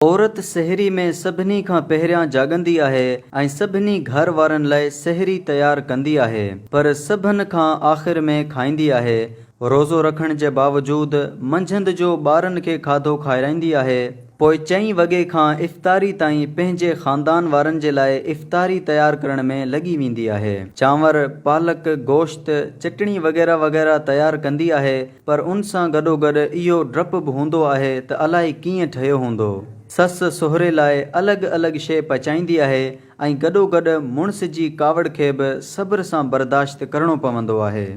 औरत सहरी में सभिनी खां पहिरियां जागंदी आहे ऐं सभिनी घर वारनि लाइ सहरी तयारु कंदी आहे, पर सभिनि खां आख़िर में खाईंदी आहे। रोज़ो रखण जे बावजूद मंझंदि जो ॿारनि खे खाधो खाराईंदी आहे। पोइ 4 वॻे खां इफ़्तारी ताईं पंहिंजे ख़ानदान वारनि जे लाइ इफ़्तारी तयारु करण में लॻी वेंदी आहे। चांवर, पालक, गोश्त, चटणी वग़ैरह वग़ैरह तयारु कंदी आहे, पर उन सां गॾोगॾु इहो डपु बि हूंदो आहे त अलाए कीअं ठहियो हूंदो। ससु सोहरे लाइ अलॻि अलॻि शइ पचाईंदी आहे ऐं गॾोगॾु मुड़ुस जी कावड़ खे बि सब्र सां बर्दाश्त करणो पवंदो आहे।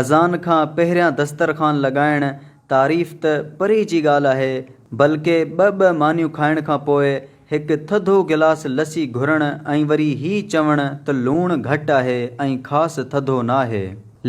अज़ान खां पहिरियां दस्तरख़ान लॻाइण तारीफ़ त परे जी ॻाल्हि आहे, बल्कि ॿ मानियूं खाइण खां पोइ हिकु थधो गिलास लस्सी घुरण ऐं वरी ही चवण त लूणु घटि आहे ऐं ख़ासि थधो न आहे।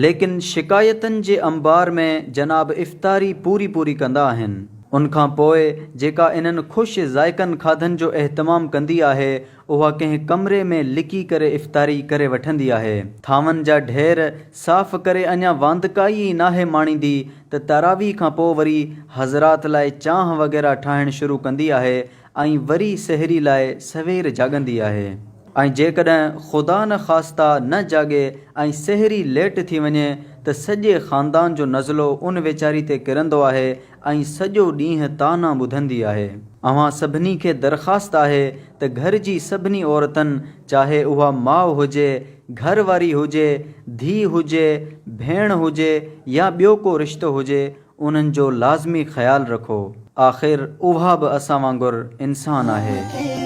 लेकिन शिकायतुनि जे अंबार में जनाब इफ़्तारी पूरी कंदा आहिनि। उनखां पोइ जेका इन्हनि ख़ुशि ज़ाइक़नि खाधनि जो एहतमाम कंदी आहे, उहा कंहिं कमरे में लिकी करे इफ़्तारी करे वठंदी आहे। थांवनि जा ढेर साफ़ करे अञा वांदकाई ई नाहे माणींदी त तरावी खां पोइ वरी हज़रात लाइ चांहि वग़ैरह ठाहिणु शुरू कंदी आहे ऐं वरी सहरी लाइ सवेर जाॻंदी आहे। ऐं जेकॾहिं ख़ुदा न ख़ास्ता न जाॻे ऐं सहरी लेट थी वञे त सॼे ख़ानदान जो नज़लो उन वेचारी ते किरंदो आहे ऐं सॼो ॾींहुं ताना ॿुधंदी आहे। अव्हां सभिनी खे दरख़्वास्त आहे त घर जी सभिनी औरतुनि, चाहे उहा माउ हुजे, घरवारी हुजे, धीउ हुजे, भेण हुजे या ॿियो को रिश्तो हुजे, उन्हनि जो लाज़मी ख़्यालु रखो। आख़िर उहा बि असां वांगुरु इंसान आहे।